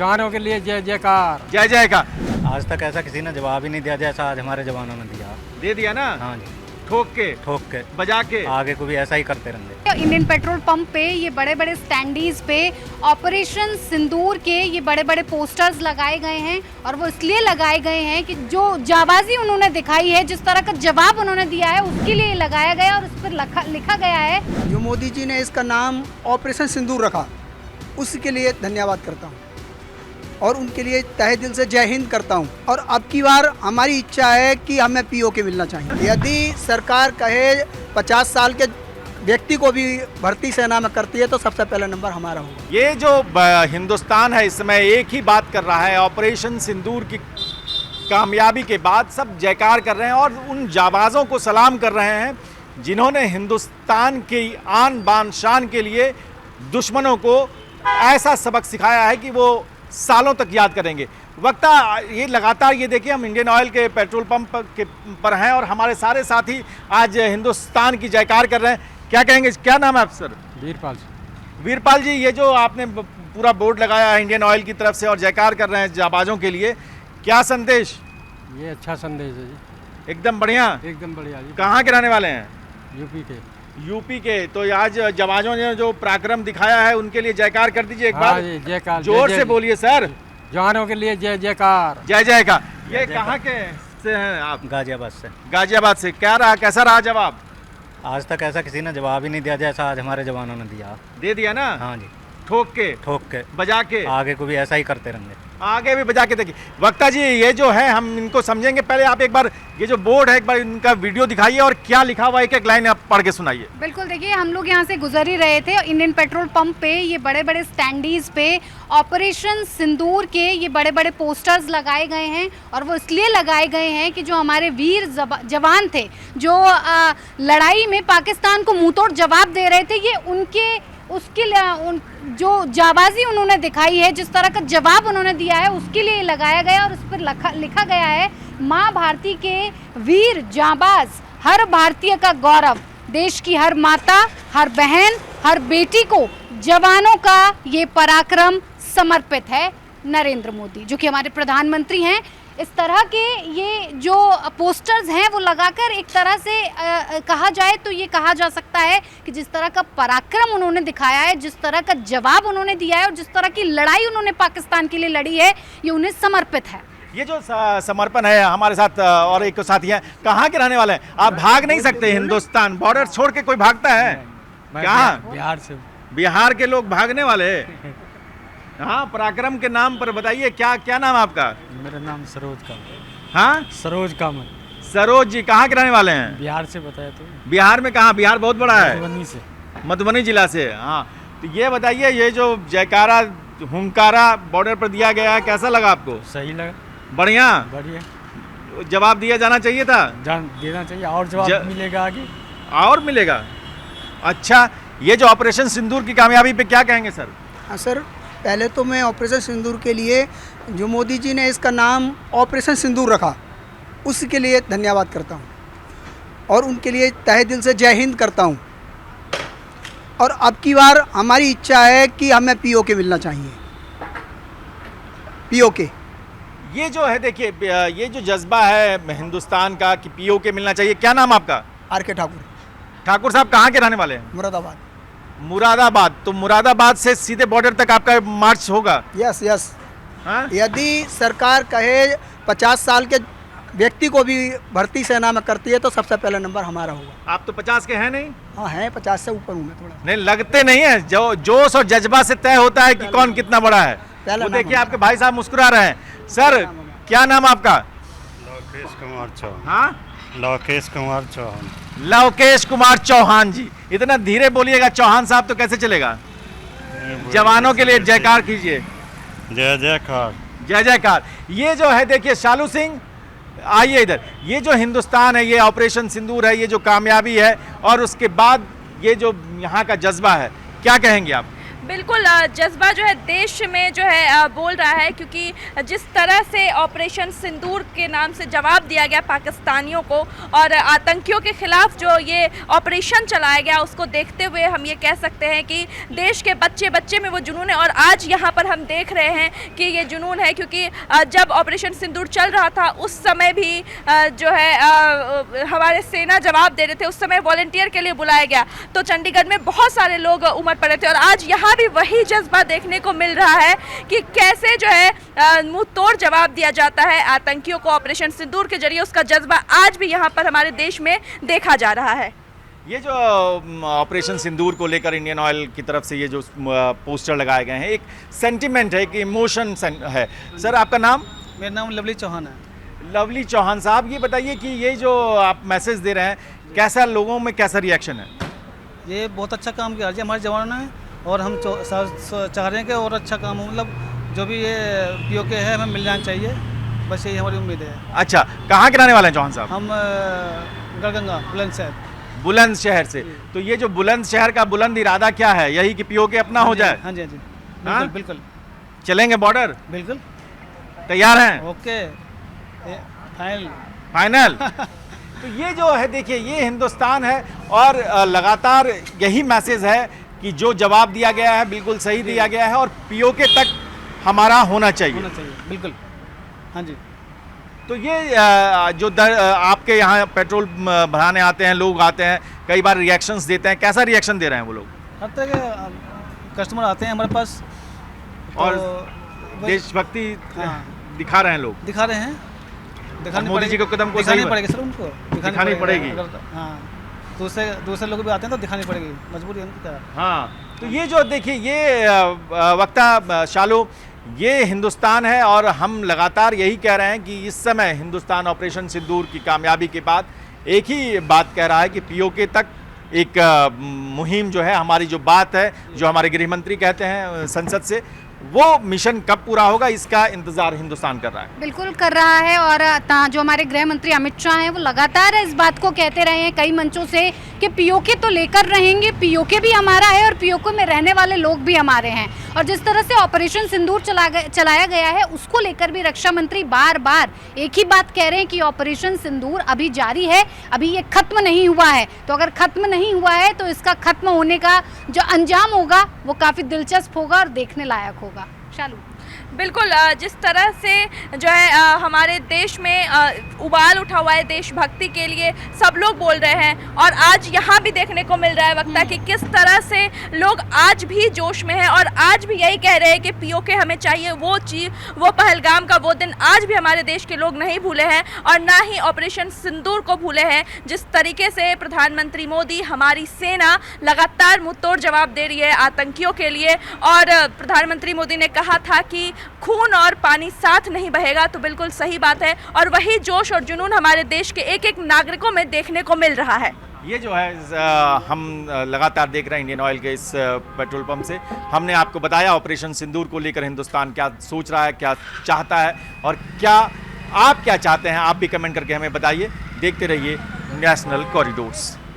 जवानों के लिए जय जयकार। जय जयकार। आज तक ऐसा किसी ने जवाब ही नहीं दिया जैसा आज हमारे जवानों ने दिया। दे दिया ना। हाँ जी, ठोक के बजा के आगे को भी ऐसा ही करते रहेंगे। इंडियन पेट्रोल पंप पे ये बड़े बड़े स्टैंडीज पे ऑपरेशन सिंदूर के ये बड़े बड़े पोस्टर्स लगाए गए हैं और वो इसलिए लगाए गए हैं कि जो जाबाजी उन्होंने दिखाई है, जिस तरह का जवाब उन्होंने दिया है, उसके लिए लगाया गया और उस पर लिखा गया है। जो मोदी जी ने इसका नाम ऑपरेशन सिंदूर रखा, उसके लिए धन्यवाद करता हूँ और उनके लिए तहे दिल से जय हिंद करता हूँ। और अब की बार हमारी इच्छा है कि हमें पीओके मिलना चाहिए। यदि सरकार कहे 50 साल के व्यक्ति को भी भर्ती सेना में करती है तो सबसे पहला नंबर हमारा होगा। ये जो हिंदुस्तान है इस समय एक ही बात कर रहा है, ऑपरेशन सिंदूर की कामयाबी के बाद सब जयकार कर रहे हैं और उन जाबाजों को सलाम कर रहे हैं जिन्होंने हिंदुस्तान की आन बान शान के लिए दुश्मनों को ऐसा सबक सिखाया है कि वो सालों तक याद करेंगे। वक्ता ये लगातार ये देखिए, हम इंडियन ऑयल के पेट्रोल पंप के पर हैं और हमारे सारे साथी आज हिंदुस्तान की जयकार कर रहे हैं। क्या कहेंगे, क्या नाम है आप सर? वीरपाल। वीरपाल जी, ये जो आपने पूरा बोर्ड लगाया है इंडियन ऑयल की तरफ से और जयकार कर रहे हैं जाबाजों के लिए, क्या संदेश? ये अच्छा संदेश है जी, एकदम बढ़िया, एकदम बढ़िया जी। कहाँ के रहने वाले हैं? यूपी के। तो आज जवानों ने जो पराक्रम दिखाया है उनके लिए जयकार कर दीजिए एक बार। जयकार, जोर से बोलिए सर। जवानों के लिए जय जयकार। जय जयकार। ये कहाँ के से हैं आप? गाजियाबाद से। गाजियाबाद से। क्या रहा, कैसा रहा जवाब? आज तक ऐसा किसी ने जवाब ही नहीं दिया जैसा आज हमारे जवानों ने दिया। दे दिया ना। हाँ जी, ठोक के बजा के आगे को भी ऐसा ही करते रहेंगे। आगे भी बजा के देखिए। वक्ता जी, ये जो है हम इनको समझेंगे, पहले आप एक बार ये जो बोर्ड है एक बार इनका वीडियो दिखाइए और क्या लिखा हुआ है एक एक लाइन आप पढ़ के सुनाइए। बिल्कुल, देखिए हम लोग यहाँ से गुजर ही रहे थे। इंडियन पेट्रोल पंप पे ये बड़े बड़े स्टैंडीज पे ऑपरेशन सिंदूर के ये बड़े बड़े पोस्टर्स लगाए गए हैं और वो इसलिए लगाए गए हैं कि जो हमारे वीर जवान थे जो लड़ाई में पाकिस्तान को मुंहतोड़ जवाब दे रहे थे, ये उसके लिए जो जाबाजी उन्होंने दिखाई है, जिस तरह का जवाब उन्होंने दिया है, उसके लिए लगाया गया और उस पर लिखा गया है, माँ भारती के वीर जाबाज, हर भारतीय का गौरव, देश की हर माता, हर बहन, हर बेटी को जवानों का ये पराक्रम समर्पित है। नरेंद्र मोदी जो कि हमारे प्रधानमंत्री हैं, इस तरह के ये जो पोस्टर्स हैं वो लगाकर एक तरह से कहा जाए तो ये कहा जा सकता है कि जिस तरह का पराक्रम उन्होंने दिखाया है, जिस तरह का जवाब उन्होंने दिया है और जिस तरह की लड़ाई उन्होंने पाकिस्तान के लिए लड़ी है, ये उन्हें समर्पित है। ये जो समर्पण है, हमारे साथ और एक साथी हैं, कहाँ के रहने वाले हैं? आप भाग नहीं सकते, हिंदुस्तान बॉर्डर छोड़ के कोई भागता है? कहाँ? बिहार से। बिहार के लोग भागने वाले? हाँ, पराक्रम के नाम पर बताइए, क्या नाम है आपका? मेरा नाम सरोज कामत। हाँ, सरोज कामत। सरोज जी, कहाँ के रहने वाले हैं? बिहार से बताया तो। बिहार में कहाँ? बिहार बहुत बड़ा है। मधुबनी से। मधुबनी जिला से। हाँ, तो ये बताइए, ये जो जयकारा हुंकारा बॉर्डर पर दिया गया है, कैसा लगा आपको? सही लगा। बढ़िया। जवाब दिया जाना चाहिए था। देना चाहिए और जवाब मिलेगा आगे। और मिलेगा। अच्छा, ये जो ऑपरेशन सिंदूर की कामयाबी पे क्या कहेंगे सर? हाँ सर, पहले तो मैं ऑपरेशन सिंदूर के लिए जो मोदी जी ने इसका नाम ऑपरेशन सिंदूर रखा, उसके लिए धन्यवाद करता हूँ और उनके लिए तहे दिल से जय हिंद करता हूँ। और अब की बार हमारी इच्छा है कि हमें पीओके मिलना चाहिए। पीओके ये जो है, देखिए ये जो जज्बा है हिंदुस्तान का कि पीओके मिलना चाहिए। क्या नाम आपका? आर.के. ठाकुर। ठाकुर साहब, कहाँ के रहने वाले हैं? मुरादाबाद। तो मुरादाबाद से सीधे बॉर्डर तक आपका मार्च होगा? यस। हाँ? यदि सरकार कहे 50 साल के व्यक्ति को भी भर्ती सेना में करती है तो सबसे पहला नंबर हमारा होगा। आप तो 50 के हैं नहीं? हाँ हैं, 50 से ऊपर हूँ मैं थोड़ा। नहीं, लगते नहीं है। जो जोश और जज्बा से तय होता है कि कौन कितना बड़ा है। वो देखिए, आपके भाई साहब मुस्कुरा रहे हैं। सर, क्या नाम आपका? लवकेश कुमार चौहान। हाँ, लवकेश कुमार चौहान। लवकेश कुमार चौहान जी, इतना धीरे बोलिएगा चौहान साहब, तो कैसे चलेगा? जवानों के लिए जयकार कीजिए। जय जयकार। जय जयकार। ये जो है, देखिए शालू सिंह, आइए इधर। ये जो हिंदुस्तान है, ये ऑपरेशन सिंदूर है, ये जो कामयाबी है और उसके बाद ये जो यहाँ का जज्बा है, क्या कहेंगे आप? बिल्कुल जज्बा जो है देश में जो है बोल रहा है, क्योंकि जिस तरह से ऑपरेशन सिंदूर के नाम से जवाब दिया गया पाकिस्तानियों को और आतंकियों के खिलाफ जो ये ऑपरेशन चलाया गया, उसको देखते हुए हम ये कह सकते हैं कि देश के बच्चे बच्चे में वो जुनून है। और आज यहाँ पर हम देख रहे हैं कि ये जुनून है, क्योंकि जब ऑपरेशन सिंदूर चल रहा था उस समय भी जो है हमारे सेना जवाब दे रहे थे, उस समय वॉलंटियर के लिए बुलाया गया तो चंडीगढ़ में बहुत सारे लोग उमड़ पड़े थे। और आज यहाँ भी वही जज्बा देखने को मिल रहा है कि कैसे जो है मुंह तोड़ जवाब दिया जाता है आतंकियों को ऑपरेशन सिंदूर के जरिए। उसका जज्बा आज भी यहाँ पर हमारे देश में देखा जा रहा है। ये जो ऑपरेशन सिंदूर को लेकर इंडियन ऑयल की तरफ से ये जो पोस्टर लगाए गए हैं, एक सेंटिमेंट है, एक इमोशन है। सर आपका नाम? मेरा नाम लवली चौहान है। लवली चौहान साहब, ये बताइए कि ये जो आप मैसेज दे रहे हैं, कैसा लोगों में कैसा रिएक्शन है? ये बहुत अच्छा काम किया जी हमारे जवानों ने, और हम चाह रहे हैं कि और अच्छा काम हो, मतलब जो भी ये पीओके है हमें मिल जाना चाहिए, बस यही हमारी उम्मीद है। अच्छा, कहाँ के रहने वाले हैं चौहान साहब? हम गढ़गंगा बुलंदशहर। बुलंदशहर से। तो ये जो बुलंदशहर का बुलंद इरादा क्या है, यही कि पीओके अपना हो जाए? हाँ जी, हाँ जी, हाँ? बिल्कुल बिल्कुल। चलेंगे बॉर्डर? बिल्कुल तैयार हैं? Okay, final final. तो ये जो है, देखिए, ये हिंदुस्तान है और लगातार यही मैसेज है कि जो जवाब दिया गया है बिल्कुल सही दिया गया है और पीओके तक हमारा होना चाहिए। बिल्कुल। हाँ जी। तो ये जो आपके यहाँ पेट्रोल भराने आते हैं लोग, आते हैं कई बार रिएक्शंस देते हैं, कैसा रिएक्शन दे रहे हैं वो लोग? हर तरह के कस्टमर आते हैं हमारे पास और तो देशभक्ति हाँ, दिखा रहे हैं लोग, दिखा रहे हैं। मोदी जी को कदम को दिखानी पड़ेगी सर, उनको दिखानी पड़ेगी। हाँ, दूसरे लोग भी आते हैं तो दिखानी पड़ेगी, मजबूरी है उनकी। हाँ, तो ये जो देखिए, ये वक्ता शालो, ये हिंदुस्तान है और हम लगातार यही कह रहे हैं कि इस समय हिंदुस्तान ऑपरेशन सिंदूर की कामयाबी के बाद एक ही बात कह रहा है कि पीओके तक एक मुहिम जो है, हमारी जो बात है, जो हमारे गृह मंत्री कहते हैं संसद से, वो मिशन कब पूरा होगा इसका इंतजार हिंदुस्तान कर रहा है। बिल्कुल कर रहा है। और जो हमारे गृह मंत्री अमित शाह हैं वो लगातार इस बात को कहते रहे हैं कई मंचों से कि पीओके तो लेकर रहेंगे, पीओके भी हमारा है और पीओके में रहने वाले लोग भी हमारे हैं। और जिस तरह से ऑपरेशन सिंदूर चलाया गया है उसको लेकर भी रक्षा मंत्री बार बार एक ही बात कह रहे हैं कि ऑपरेशन सिंदूर अभी जारी है, अभी ये खत्म नहीं हुआ है। तो अगर खत्म नहीं हुआ है तो इसका खत्म होने का जो अंजाम होगा वो काफ़ी दिलचस्प होगा और देखने लायक होगा। चालू बिल्कुल, जिस तरह से जो है हमारे देश में उबाल उठा हुआ है देशभक्ति के लिए, सब लोग बोल रहे हैं। और आज यहाँ भी देखने को मिल रहा है वक्ता कि किस तरह से लोग आज भी जोश में हैं और आज भी यही कह रहे हैं कि पीओके हमें चाहिए। वो चीज़, वो पहलगाम का वो दिन आज भी हमारे देश के लोग नहीं भूले हैं और ना ही ऑपरेशन सिंदूर को भूले हैं। जिस तरीके से प्रधानमंत्री मोदी, हमारी सेना लगातार मुंहतोड़ जवाब दे रही है आतंकियों के लिए। और प्रधानमंत्री मोदी ने कहा था कि खून और पानी साथ नहीं बहेगा, तो बिल्कुल सही बात है। और वही जोश और जुनून हमारे देश के एक एक नागरिकों में देखने को मिल रहा है। ये जो है हम लगातार देख रहे हैं इंडियन ऑयल के इस पेट्रोल पंप से। हमने आपको बताया ऑपरेशन सिंदूर को लेकर हिंदुस्तान क्या सोच रहा है, क्या चाहता है और क्या आप क्या चाहते हैं। आप भी कमेंट करके हमें बताइए। देखते रहिए नेशनल कॉरिडोर्स।